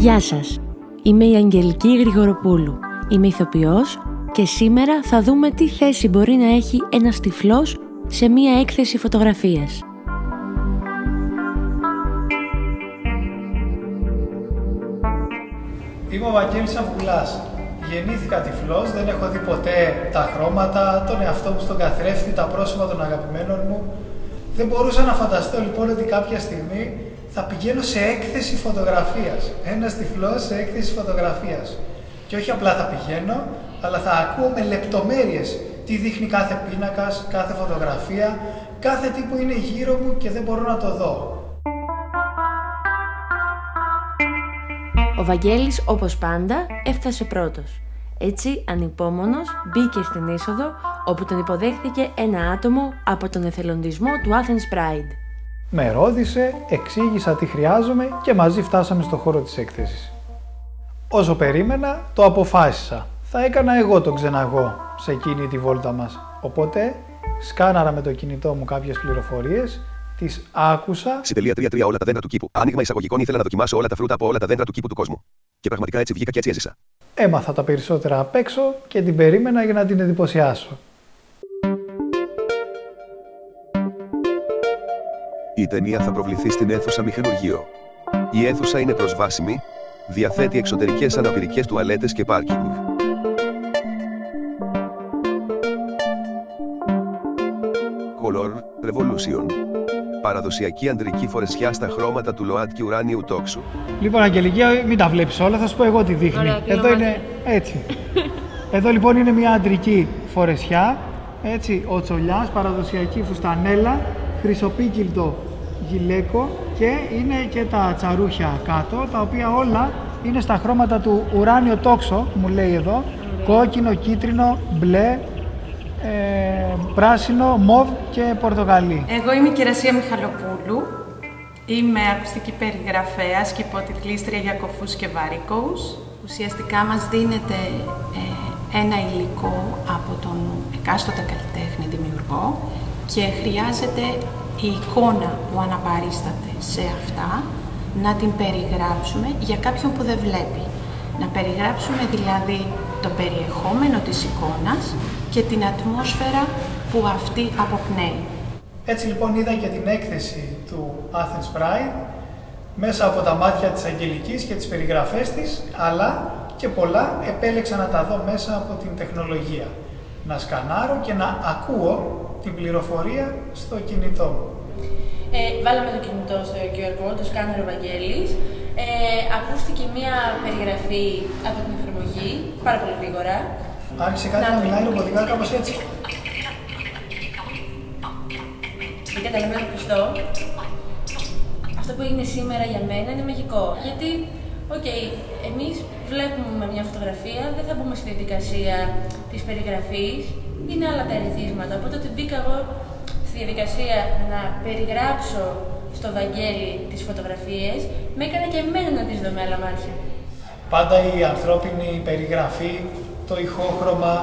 Γεια σας, είμαι η Αγγελική Γρηγοροπούλου, είμαι ηθοποιός και σήμερα θα δούμε τι θέση μπορεί να έχει ένας τυφλός σε μία έκθεση φωτογραφίας. Είμαι ο Βαγγέλης Αυγουλάς. Γεννήθηκα τυφλός, δεν έχω δει ποτέ τα χρώματα, τον εαυτό μου στον καθρέφτη, τα πρόσωπα των αγαπημένων μου. Δεν μπορούσα να φανταστώ λοιπόν ότι κάποια στιγμή θα πηγαίνω σε έκθεση φωτογραφίας. Ένας τυφλός σε έκθεση φωτογραφίας. Και όχι απλά θα πηγαίνω, αλλά θα ακούω με λεπτομέρειες τι δείχνει κάθε πίνακας, κάθε φωτογραφία, κάθε τι που είναι γύρω μου και δεν μπορώ να το δω. Ο Βαγγέλης, όπως πάντα, έφτασε πρώτος. Έτσι, ανυπόμονος, μπήκε στην είσοδο, όπου τον υποδέχθηκε ένα άτομο από τον εθελοντισμό του Athens Pride. Με ρώτησε, εξήγησα τι χρειάζομαι και μαζί φτάσαμε στο χώρο της έκθεσης. Όσο περίμενα, το αποφάσισα. Θα έκανα εγώ τον ξεναγό σε εκείνη τη βόλτα μας. Οπότε, σκάναρα με το κινητό μου κάποιες πληροφορίες, τις άκουσα. Συντελεία 3-3 όλα τα δέντρα του κήπου. Άνοιγμα εισαγωγικών, ήθελα να δοκιμάσω όλα τα φρούτα από όλα τα δέντρα του κήπου του κόσμου. Και πραγματικά έτσι βγήκα και έτσι έζησα. Έμαθα τα περισσότερα απ' έξω και την περίμενα για να την εντυπωσιάσω. Η ταινία θα προβληθεί στην αίθουσα Μηχανουργείο. Η αίθουσα είναι προσβάσιμη, διαθέτει εξωτερικές αναπηρικές τουαλέτες και πάρκινγκ. Color Revolution. Παραδοσιακή αντρική φορεσιά στα χρώματα του ΛΟΑΤ και ουράνιου τόξου. Λοιπόν, Αγγελική, μην τα βλέπεις όλα, θα σου πω εγώ τι δείχνει. Ωραία, εδώ είναι έτσι. Εδώ λοιπόν είναι μια αντρική φορεσιά, έτσι, ο τσολιάς, παραδοσιακή φουστανέλα, χρυσοπίκυλτο γυλαίκο και είναι και τα τσαρούχια κάτω, τα οποία όλα είναι στα χρώματα του ουράνιο τόξο, μου λέει εδώ, κόκκινο, κίτρινο, μπλε, πράσινο, μοβ και πορτοκαλί. Εγώ είμαι η Κερασία Μιχαλοπούλου, είμαι ακουστική περιγραφέας και υποτιτλίστρια για κοφούς και βαρύκοους. Ουσιαστικά μας δίνεται ένα υλικό από τον εκάστοτε καλλιτέχνη δημιουργό και χρειάζεται η εικόνα που αναπαρίσταται σε αυτά να την περιγράψουμε για κάποιον που δεν βλέπει. Να περιγράψουμε δηλαδή το περιεχόμενο της εικόνας και την ατμόσφαιρα που αυτή αποπνέει. Έτσι λοιπόν είδα και την έκθεση του Athens Pride μέσα από τα μάτια της Αγγελικής και τις περιγραφές της, αλλά και πολλά επέλεξα να τα δω μέσα από την τεχνολογία. Να σκανάρω και να ακούω την πληροφορία στο κινητό μου. Βάλαμε το κινητό στο QR code, το σκάνερ ο Βαγγέλης. Ακούστηκε μία περιγραφή από την εφαρμογή, πάρα πολύ γρήγορα. Άρχισε κάτι να μιλάει ρομποτικά κάπως έτσι. Δεν καταλαβαίνω πιστό. Αυτό που έγινε σήμερα για μένα είναι μαγικό. Γιατί, εμείς βλέπουμε μια φωτογραφία, δεν θα μπούμε στη διαδικασία της περιγραφής, είναι άλλα τα ερεθίσματα. Οπότε μπήκα εγώ στη διαδικασία να περιγράψω στο Βαγγέλη τις φωτογραφίες, με έκανε και εμένα να τις δω με άλλα μάτια. Πάντα η ανθρώπινη περιγραφή, το ηχόχρωμα,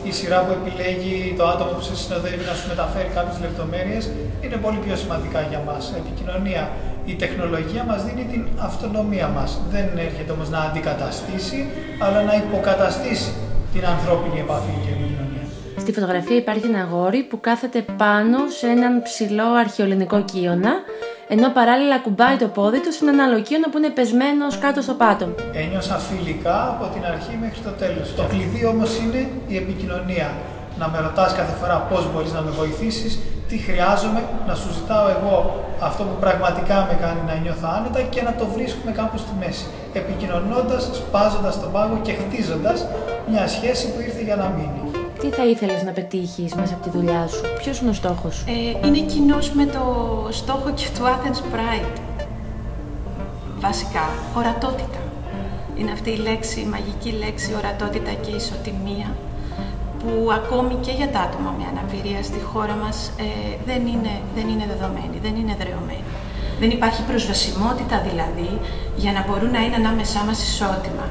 η σειρά που επιλέγει το άτομο που σε συνοδεύει να σου μεταφέρει κάποιες λεπτομέρειες είναι πολύ πιο σημαντικά για μας. Επικοινωνία. Η τεχνολογία μας δίνει την αυτονομία μας. Δεν έρχεται όμως να αντικαταστήσει, αλλά να υποκαταστήσει την ανθρώπινη επαφή και επικοινωνία. Στη φωτογραφία υπάρχει ένα αγόρι που κάθεται πάνω σε έναν ψηλό αρχαιοελληνικό κύωνα, ενώ παράλληλα κουμπάει το πόδι του σε έναν άλλο κύωνα που είναι πεσμένος κάτω στο πάτο. Ένιωσα φιλικά από την αρχή μέχρι το τέλος. Το κλειδί όμως είναι η επικοινωνία. Να με ρωτάς κάθε φορά πώς μπορείς να με βοηθήσεις, τι χρειάζομαι, να σου ζητάω εγώ αυτό που πραγματικά με κάνει να νιώθω άνετα και να το βρίσκουμε κάπου στη μέση. Επικοινωνώντας, σπάζοντας τον πάγο και χτίζοντας μια σχέση που ήρθε για να μείνει. Τι θα ήθελες να πετύχεις μέσα από τη δουλειά σου, ποιος είναι ο στόχος σου? Είναι κοινός με το στόχο και του Athens Pride. Βασικά, ορατότητα. Είναι αυτή η λέξη, η μαγική λέξη ορατότητα και ισοτιμία, που ακόμη και για τα άτομα με αναπηρία στη χώρα μας δεν είναι δεδομένη, δεν είναι εδραιωμένη. Δεν υπάρχει προσβασιμότητα δηλαδή για να μπορούν να είναι ανάμεσά μας ισότιμα.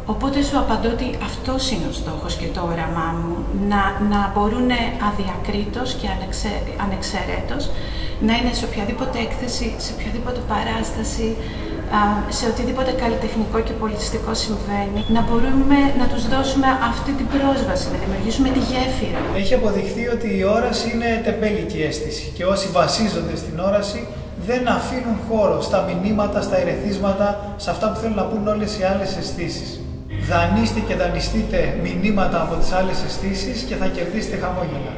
Οπότε σου απαντώ ότι αυτός είναι ο στόχος και το όραμά μου, να μπορούν αδιακρίτως και ανεξαιρέτως να είναι σε οποιαδήποτε έκθεση, σε οποιαδήποτε παράσταση, σε οτιδήποτε καλλιτεχνικό και πολιτιστικό συμβαίνει, να μπορούμε να τους δώσουμε αυτή την πρόσβαση, να δημιουργήσουμε τη γέφυρα. Έχει αποδειχθεί ότι η όραση είναι τεμπέλικη αίσθηση και όσοι βασίζονται στην όραση δεν αφήνουν χώρο στα μηνύματα, στα ερεθίσματα, σε αυτά που θέλουν να πούν όλες οι άλλες αισθήσεις. Δανείστε και δανειστείτε μηνύματα από τις άλλες αισθήσεις και θα κερδίσετε χαμόγελα.